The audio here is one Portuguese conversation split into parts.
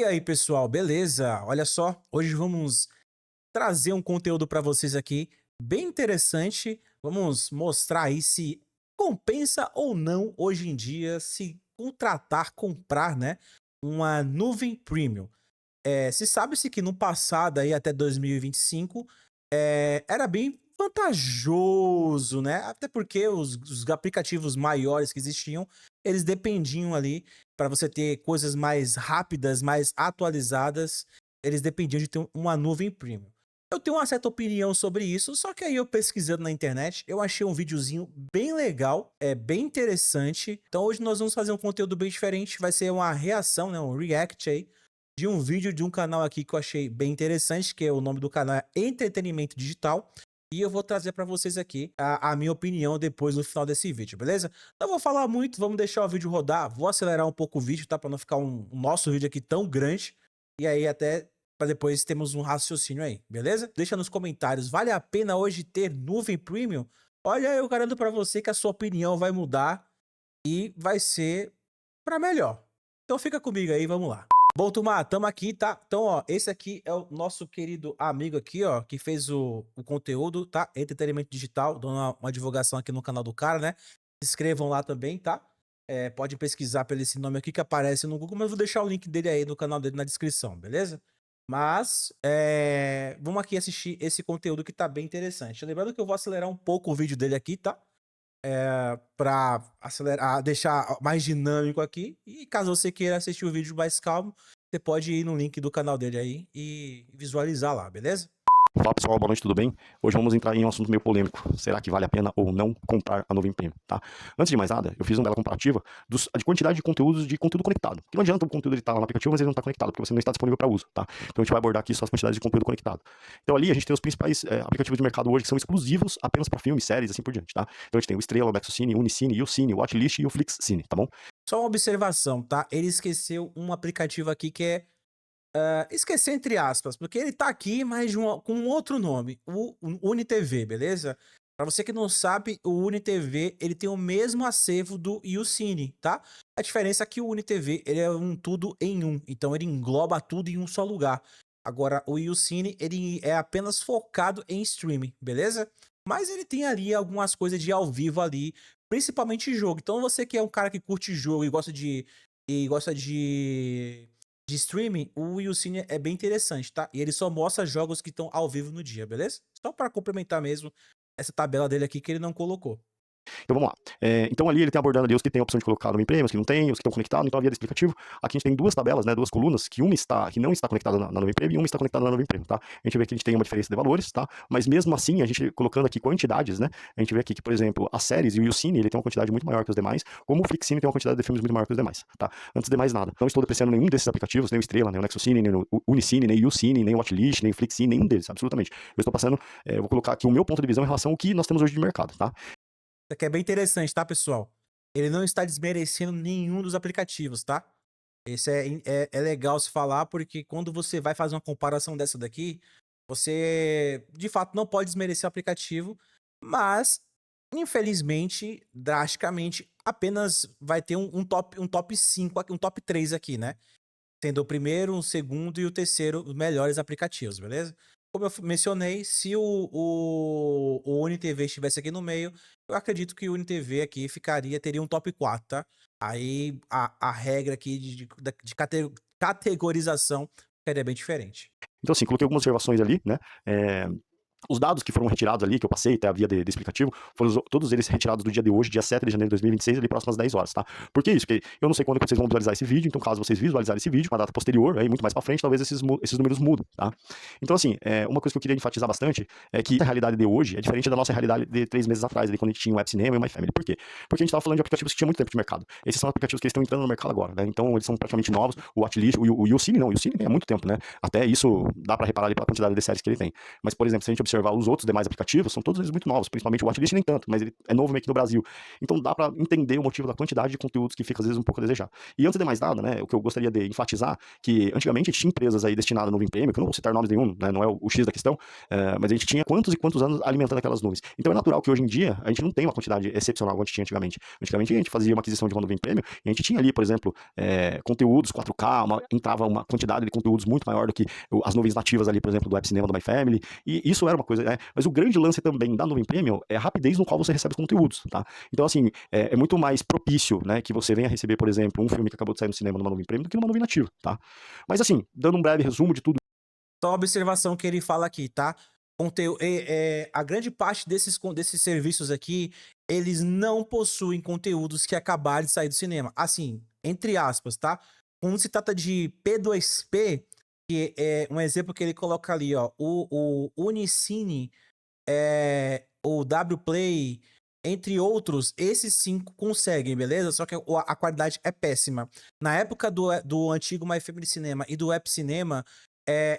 E aí, pessoal, beleza? Olha só, hoje vamos trazer um conteúdo para vocês aqui bem interessante. Vamos mostrar aí se compensa ou não hoje em dia se comprar, né, uma nuvem premium. Se sabe-se que no passado aí até 2025 era bem vantajoso, né? Até porque os aplicativos maiores que existiam, eles dependiam ali para você ter coisas mais rápidas, mais atualizadas, eles dependiam de ter uma nuvem premium. Eu tenho uma certa opinião sobre isso, só que aí eu pesquisando na internet, eu achei um videozinho bem legal, bem interessante. Então hoje nós vamos fazer um conteúdo bem diferente, vai ser uma reação, né, um react aí de um vídeo de um canal aqui que eu achei bem interessante, que é o nome do canal é Entretenimento Digital. E eu vou trazer para vocês aqui a minha opinião depois no final desse vídeo, beleza? Não vou falar muito, vamos deixar o vídeo rodar. Vou acelerar um pouco o vídeo, tá? Para não ficar o nosso vídeo aqui tão grande. E aí até para depois termos um raciocínio aí, beleza? Deixa nos comentários, vale a pena hoje ter nuvem premium? Olha, eu garanto para você que a sua opinião vai mudar e vai ser para melhor. Então fica comigo aí, vamos lá. Bom, turma, tamo aqui, tá? Então, ó, esse aqui é o nosso querido amigo aqui, ó, que fez o conteúdo, tá? Entretenimento Digital, dando uma divulgação aqui no canal do cara, né? Se inscrevam lá também, tá? Pode pesquisar pelo esse nome aqui que aparece no Google, mas eu vou deixar o link dele aí no canal dele na descrição, beleza? Mas, vamos aqui assistir esse conteúdo que tá bem interessante. Lembrando que eu vou acelerar um pouco o vídeo dele aqui, tá? Para acelerar, deixar mais dinâmico aqui. E caso você queira assistir o vídeo mais calmo, você pode ir no link do canal dele aí e visualizar lá, beleza? Fala pessoal, boa noite, tudo bem? Hoje vamos entrar em um assunto meio polêmico. Será que vale a pena ou não comprar a nuvem premium, tá? Antes de mais nada, eu fiz uma bela comparativa de quantidade de conteúdo conectado. Porque não adianta o conteúdo estar lá no aplicativo, mas ele não está conectado, porque você não está disponível para uso, tá? Então a gente vai abordar aqui só as quantidades de conteúdo conectado. Então ali a gente tem os principais aplicativos de mercado hoje que são exclusivos apenas para filmes, séries, assim por diante, tá? Então a gente tem o Estrela, o Nexocine, o Unicine, o Cine, o Watchlist e o Flixcine, tá bom? Só uma observação, tá? Ele esqueceu um aplicativo aqui que esqueceu entre aspas, porque ele tá aqui, mas com um outro nome, o UniTV, beleza? Pra você que não sabe, o UniTV, ele tem o mesmo acervo do YouCine, tá? A diferença é que o UniTV, ele é um tudo em um, então ele engloba tudo em um só lugar. Agora, o YouCine, ele é apenas focado em streaming, beleza? Mas ele tem ali algumas coisas de ao vivo ali, principalmente jogo. Então você que é um cara que curte jogo e gosta de streaming, o YouCine é bem interessante, tá? E ele só mostra jogos que estão ao vivo no dia, beleza? Só para complementar mesmo essa tabela dele aqui que ele não colocou. Então vamos lá. Então ali ele tem abordando ali os que tem a opção de colocar nuvem premium, os que não tem, os que estão conectados. Então a via do explicativo, aqui a gente tem duas tabelas, né, duas colunas, que não está conectada na nuvem premium e uma está conectada na nuvem premium, tá? A gente vê que a gente tem uma diferença de valores, tá? Mas mesmo assim, a gente colocando aqui quantidades, né, a gente vê aqui que, por exemplo, as séries e o YouCine, ele tem uma quantidade muito maior que os demais, como o Flixcine tem uma quantidade de filmes muito maior que os demais, tá? Antes de mais nada, não estou depreciando nenhum desses aplicativos, nem o Estrela, nem o Nexocine, nem o Unicine, nem o YouCine, nem o Watchlist, nem o Flixcine, nenhum deles, absolutamente. Eu estou passando, vou colocar aqui o meu ponto de visão em relação ao que nós temos hoje de mercado, tá? Isso aqui é bem interessante, tá, pessoal? Ele não está desmerecendo nenhum dos aplicativos, tá? Esse é legal se falar, porque quando você vai fazer uma comparação dessa daqui, você, de fato, não pode desmerecer o aplicativo, mas, infelizmente, drasticamente, apenas vai ter um top 5 aqui, um top 3 aqui, né? Tendo o primeiro, o segundo e o terceiro os melhores aplicativos, beleza? Como eu mencionei, se o UniTV estivesse aqui no meio, eu acredito que o UniTV aqui teria um top 4, tá? Aí a regra aqui de categorização ficaria bem diferente. Então, assim, coloquei algumas observações ali, né? Os dados que foram retirados ali, que eu passei até a via de explicativo, foram todos eles retirados do dia de hoje, dia 7 de janeiro de 2026, ali próximo às 10 horas, tá? Por que isso? Porque eu não sei quando vocês vão visualizar esse vídeo, então caso vocês visualizarem esse vídeo, uma data posterior, aí muito mais pra frente, talvez esses números mudem, tá? Então, assim, uma coisa que eu queria enfatizar bastante é que a realidade de hoje é diferente da nossa realidade de 3 meses atrás, ali, quando a gente tinha o Web Cinema e o MyFamily. Por quê? Porque a gente tava falando de aplicativos que tinham muito tempo de mercado. Esses são aplicativos que estão entrando no mercado agora, né? Então, eles são praticamente novos. O Watchlist, o YouCine não, o YouCine tem há muito tempo, né? Até isso dá pra reparar ali pela quantidade de séries que ele tem. Mas, por exemplo, se a gente observar os outros demais aplicativos, são todos eles muito novos, principalmente o Watchlist nem tanto, mas ele é novo meio que no Brasil. Então dá para entender o motivo da quantidade de conteúdos que fica às vezes um pouco a desejar. E antes de mais nada, né, o que eu gostaria de enfatizar, que antigamente tinha empresas aí destinadas a nuvem premium, que eu não vou citar nomes nenhum, né, não é o X da questão, mas a gente tinha quantos e quantos anos alimentando aquelas nuvens. Então é natural que hoje em dia a gente não tem uma quantidade excepcional como a gente tinha antigamente. Antigamente a gente fazia uma aquisição de uma nuvem premium e a gente tinha ali, por exemplo, conteúdos 4K, entrava uma quantidade de conteúdos muito maior do que as nuvens nativas ali, por exemplo, do App Cinema, do MyFamily, e isso era uma coisa, né? Mas o grande lance também da nuvem premium é a rapidez no qual você recebe os conteúdos, tá? Então, assim, é muito mais propício, né, que você venha receber, por exemplo, um filme que acabou de sair no cinema numa nuvem premium do que numa nuvem nativa, tá? Mas, assim, dando um breve resumo de tudo. Só uma observação que ele fala aqui, tá? A grande parte desses serviços aqui, eles não possuem conteúdos que acabaram de sair do cinema. Assim, entre aspas, tá? Quando se trata de P2P, que é um exemplo que ele coloca ali, ó, o Unicine, o Wplay, entre outros, esses 5 conseguem, beleza? Só que a qualidade é péssima. Na época do antigo MyFamily Cinema e do App Cinema,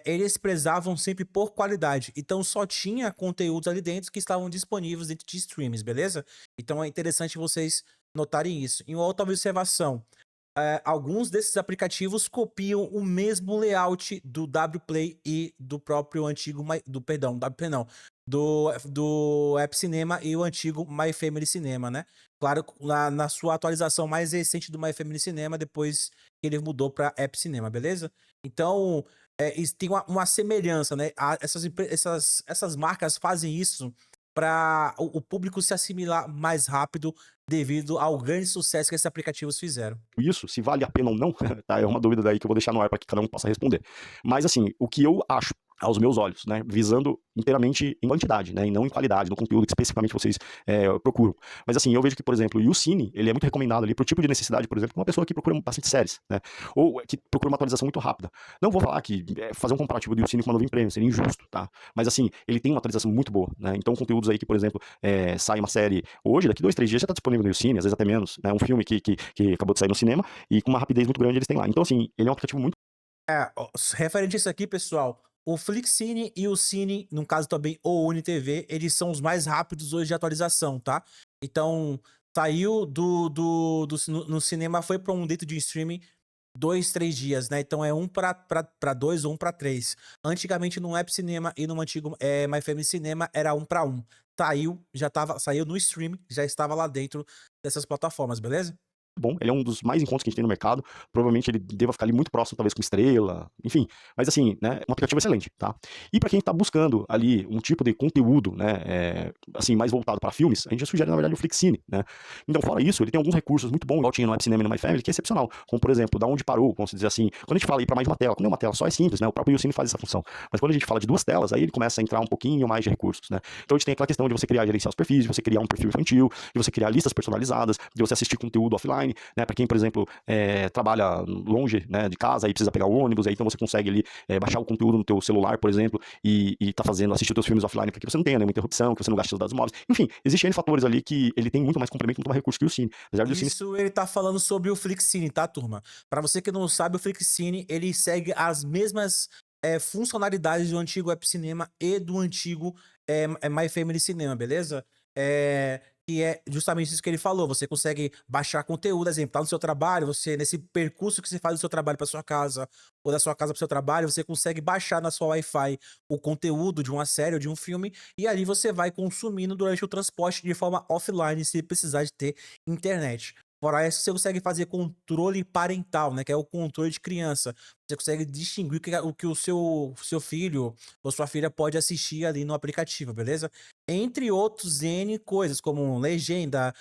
eles prezavam sempre por qualidade. Então só tinha conteúdos ali dentro que estavam disponíveis dentro de streams, beleza? Então é interessante vocês notarem isso. E uma outra observação. Alguns desses aplicativos copiam o mesmo layout do Wplay e do próprio antigo, perdão, Wplay não, do App Cinema e o antigo MyFamily Cinema, né? Claro, na sua atualização mais recente do MyFamily Cinema, depois que ele mudou para App Cinema, beleza? Então, tem uma semelhança, né? Essas marcas fazem isso para o público se assimilar mais rápido devido ao grande sucesso que esses aplicativos fizeram. Isso, se vale a pena ou não, tá? É uma dúvida daí que eu vou deixar no ar para que cada um possa responder. Mas assim, o que eu acho aos meus olhos, né, visando inteiramente em quantidade, né, e não em qualidade, no conteúdo que especificamente vocês procuram. Mas assim, eu vejo que, por exemplo, o YouCine, ele é muito recomendado ali pro tipo de necessidade, por exemplo, uma pessoa que procura bastante séries, né, ou que procura uma atualização muito rápida. Não vou falar que fazer um comparativo do YouCine com uma nuvem premium seria injusto, tá? Mas assim, ele tem uma atualização muito boa, né, então conteúdos aí que, por exemplo, sai uma série hoje, daqui 2, 3 dias já tá disponível no YouCine, às vezes até menos, né, um filme que acabou de sair no cinema e com uma rapidez muito grande eles têm lá. Então assim, ele é um aplicativo muito. Referente a isso aqui, pessoal, o Flixcine e o Cine, no caso também o UniTV, eles são os mais rápidos hoje de atualização, tá? Então, saiu no cinema, foi para um dentro de streaming 2, 3 dias, né? Então é um para 2 ou um para 3. Antigamente no App Cinema e no antigo MyFamily Cinema era um para 1. Saiu no stream, já estava lá dentro dessas plataformas, beleza? Bom, ele é um dos mais em contas que a gente tem no mercado, provavelmente ele deva ficar ali muito próximo, talvez com Estrela, enfim, mas assim, né, é um aplicativo excelente, tá? E para quem tá buscando ali um tipo de conteúdo, né, assim, mais voltado para filmes, a gente sugere, na verdade, o Flixcine, né? Então, fora isso, ele tem alguns recursos muito bons, igual tinha no App Cinema e no MyFamily, que é excepcional, como, por exemplo, da onde parou, vamos dizer assim, quando a gente fala ir para mais de uma tela, quando é uma tela só é simples, né, o próprio YouCine faz essa função, mas quando a gente fala de 2 telas, aí ele começa a entrar um pouquinho mais de recursos, né? Então a gente tem aquela questão de você criar, gerenciar os perfis, de você criar um perfil infantil, de você criar listas personalizadas, de você assistir conteúdo offline, né, para quem, por exemplo, trabalha longe, né, de casa e precisa pegar o ônibus, aí então você consegue ali baixar o conteúdo no teu celular, por exemplo, e tá assistir os teus filmes offline para que você não tenha nenhuma interrupção, que você não gaste seus dados móveis. Enfim, existem N fatores ali que ele tem muito mais complemento, muito mais recurso que o Cine. Isso ele tá falando sobre o Flixcine, tá, turma? Para você que não sabe, o Flixcine, ele segue as mesmas funcionalidades do antigo App Cinema e do antigo MyFamily Cinema, beleza? Que é justamente isso que ele falou. Você consegue baixar conteúdo, exemplo, tá no seu trabalho, você, nesse percurso que você faz do seu trabalho para sua casa, ou da sua casa para o seu trabalho, você consegue baixar na sua Wi-Fi o conteúdo de uma série ou de um filme, e ali você vai consumindo durante o transporte de forma offline, sem precisar de ter internet. Fora isso, você consegue fazer controle parental, né? Que é o controle de criança. Você consegue distinguir o que o seu filho ou sua filha pode assistir ali no aplicativo, beleza? Entre outros N coisas, como legenda,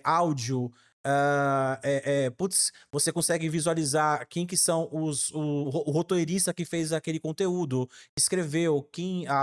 áudio, você consegue visualizar quem que são o roteirista que fez aquele conteúdo, escreveu,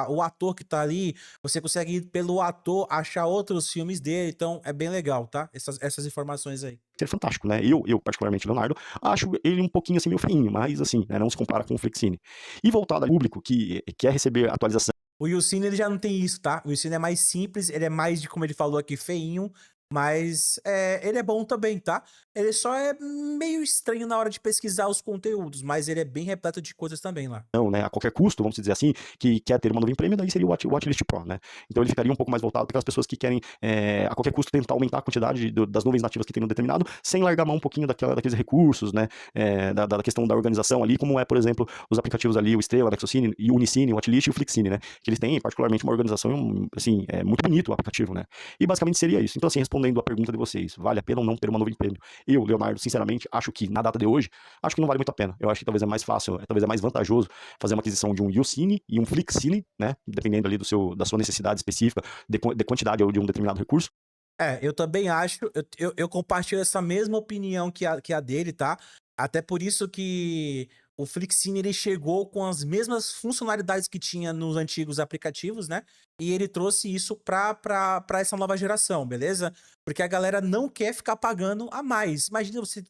o ator que tá ali, você consegue ir pelo ator, achar outros filmes dele, então é bem legal, tá? Essas informações aí. É fantástico, né? Eu, particularmente, Leonardo, acho ele um pouquinho assim meio feinho, mas assim, né, não se compara com o Flixcine. E voltado ao público que quer receber atualização. O YouCine ele já não tem isso, tá? O YouCine é mais simples, ele é mais de, como ele falou aqui, feinho, Mas ele é bom também, tá? Ele só é meio estranho na hora de pesquisar os conteúdos, mas ele é bem repleto de coisas também lá. Não, né, a qualquer custo, vamos dizer assim, que quer ter uma nuvem premium, daí seria o Watchlist Pro, né? Então ele ficaria um pouco mais voltado para aquelas pessoas que querem, a qualquer custo, tentar aumentar a quantidade das nuvens nativas que tem no determinado, sem largar mão um pouquinho daqueles recursos, né? Da questão da organização ali, como é, por exemplo, os aplicativos ali, o Estrela, o Nexocine, e o Unicine, o Watchlist e o Flixine, né? Que eles têm particularmente uma organização, assim, muito bonito o aplicativo, né? E basicamente seria isso. Então, assim, respondendo a pergunta de vocês, vale a pena ou não ter uma nuvem premium? Eu, Leonardo, sinceramente, acho que na data de hoje, acho que não vale muito a pena. Eu acho que talvez é mais fácil, talvez é mais vantajoso fazer uma aquisição de um Ucine e um Flixine, né? Dependendo ali da sua necessidade específica, de quantidade ou de um determinado recurso. Eu também acho, eu compartilho essa mesma opinião que a dele, tá? Até por isso que o Flixine ele chegou com as mesmas funcionalidades que tinha nos antigos aplicativos, né? E ele trouxe isso pra essa nova geração, beleza? Porque a galera não quer ficar pagando a mais. Imagina você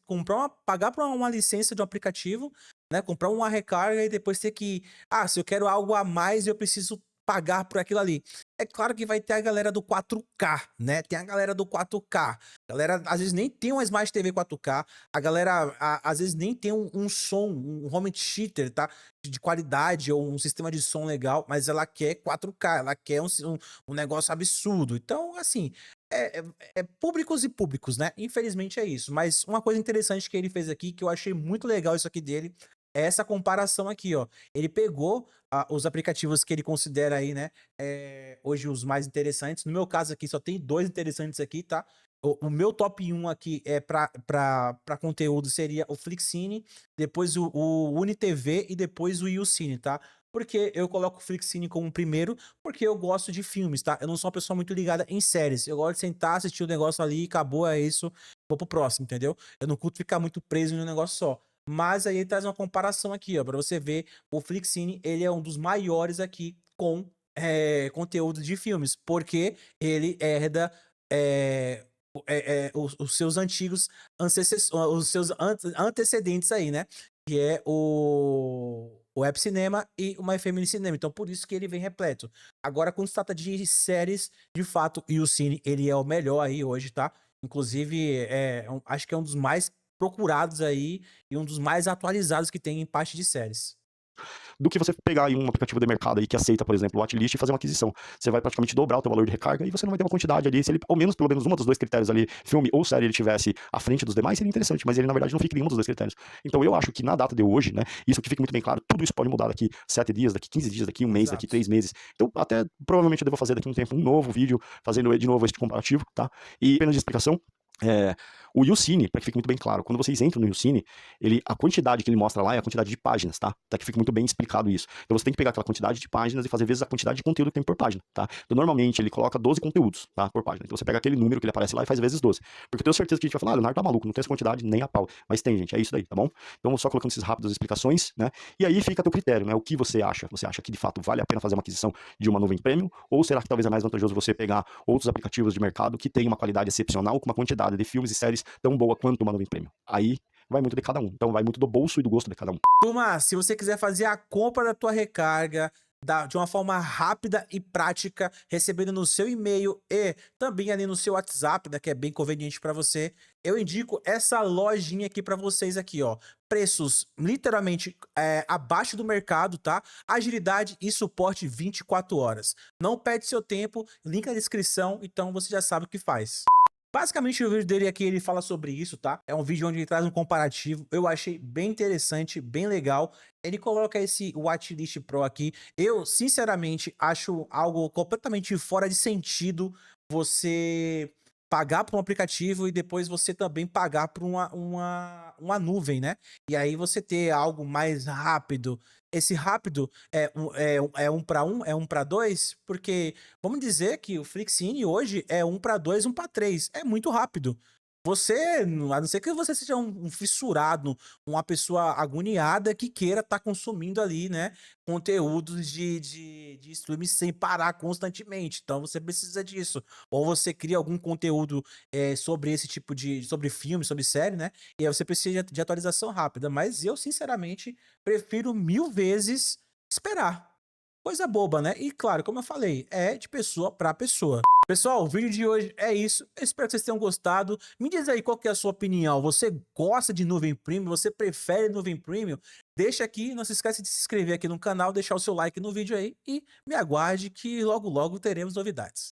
pagar por uma licença de um aplicativo, né? Comprar uma recarga e depois ter que. Ah, se eu quero algo a mais, eu preciso pagar por aquilo ali. É claro que vai ter a galera do 4K, né? Tem a galera do 4K. A galera às vezes nem tem uma Smart TV 4K. A galera às vezes nem tem um som, um home theater, tá? De qualidade ou um sistema de som legal, mas ela quer 4K, ela quer um negócio absurdo. Então, assim, é, é- é públicos e públicos, né? Infelizmente é isso. Mas uma coisa interessante que ele fez aqui, que eu achei muito legal isso aqui dele, é essa comparação aqui, ó. Ele pegou os aplicativos que ele considera aí, né, hoje os mais interessantes. No meu caso aqui, só tem dois interessantes aqui, tá? O meu top 1 aqui pra conteúdo seria o Flixine, depois o UniTV e depois o YouCine, tá? Porque eu coloco o Flixine como primeiro, porque eu gosto de filmes, tá? Eu não sou uma pessoa muito ligada em séries. Eu gosto de sentar, assistir o negócio ali, acabou, é isso, vou pro próximo, entendeu? Eu não curto ficar muito preso em um negócio só. Mas aí ele traz uma comparação aqui, ó, para você ver, o Flixine, ele é um dos maiores aqui com conteúdo de filmes, porque ele herda os seus antigos os seus antecedentes aí, né? Que é o Web Cinema e o My Family Cinema. Então, por isso que ele vem repleto. Agora, quando se trata de séries, de fato, o Cine, ele é o melhor aí hoje, tá? Inclusive, acho que é um dos mais procurados aí e um dos mais atualizados que tem em parte de séries. Do que você pegar aí um aplicativo de mercado aí que aceita, por exemplo, o Watchlist e fazer uma aquisição. Você vai praticamente dobrar o teu valor de recarga e você não vai ter uma quantidade ali. Se ele, ao menos, pelo menos, uma dos dois critérios ali, filme ou série, ele tivesse à frente dos demais, seria interessante, mas ele, na verdade, não fica em nenhum dos dois critérios. Então, eu acho que na data de hoje, né, isso que fica muito bem claro, tudo isso pode mudar daqui 7 dias, daqui 15 dias, daqui um mês, daqui Exato. 3 meses. Então, até provavelmente eu devo fazer daqui um tempo um novo vídeo, fazendo de novo este comparativo, tá? E apenas de explicação, é, o YouCine, para que fique muito bem claro, quando vocês entram no YouCine, a quantidade que ele mostra lá é a quantidade de páginas, tá? Tá que fique muito bem explicado isso. Então você tem que pegar aquela quantidade de páginas e fazer vezes a quantidade de conteúdo que tem por página, tá? Então normalmente ele coloca 12 conteúdos, tá? Por página. Então você pega aquele número que ele aparece lá e faz vezes 12. Porque eu tenho certeza que a gente vai falar, Leonardo tá maluco, não tem essa quantidade nem a pau. Mas tem, gente, é isso daí, tá bom? Então só colocando essas rápidas explicações, né? E aí fica a teu critério, né? O que você acha? Você acha que de fato vale a pena fazer uma aquisição de uma nuvem premium? Ou será que talvez é mais vantajoso você pegar outros aplicativos de mercado que têm uma qualidade excepcional, com uma quantidade de filmes e séries tão boa quanto uma nuvem premium? Aí vai muito de cada um. Então vai muito do bolso e do gosto de cada um. Turma, se você quiser fazer a compra da tua recarga de uma forma rápida e prática, recebendo no seu e-mail e também ali no seu WhatsApp, né, que é bem conveniente para você, eu indico essa lojinha aqui para vocês aqui, ó. Preços literalmente abaixo do mercado, tá? Agilidade e suporte 24 horas. Não perde seu tempo, link na descrição, então você já sabe o que faz. Basicamente, o vídeo dele aqui, ele fala sobre isso, tá? É um vídeo onde ele traz um comparativo. Eu achei bem interessante, bem legal. Ele coloca esse Watchlist Pro aqui. Eu, sinceramente, acho algo completamente fora de sentido você pagar por um aplicativo e depois você também pagar por uma nuvem, né? E aí você ter algo mais rápido. Esse rápido é um para um, é um para dois, porque vamos dizer que o Flixine hoje é um para dois, um para três. É muito rápido. Você, a não ser que você seja um fissurado, uma pessoa agoniada que queira estar consumindo ali, né, conteúdos de streaming sem parar constantemente. Então você precisa disso. Ou você cria algum conteúdo sobre esse tipo sobre filme, sobre série, né? E aí você precisa de atualização rápida. Mas eu, sinceramente, prefiro mil vezes esperar. Coisa boba, né? E claro, como eu falei, é de pessoa para pessoa. Pessoal, o vídeo de hoje é isso. Eu espero que vocês tenham gostado. Me diz aí qual que é a sua opinião. Você gosta de nuvem premium? Você prefere nuvem premium? Deixa aqui, não se esquece de se inscrever aqui no canal, deixar o seu like no vídeo aí e me aguarde que logo logo teremos novidades.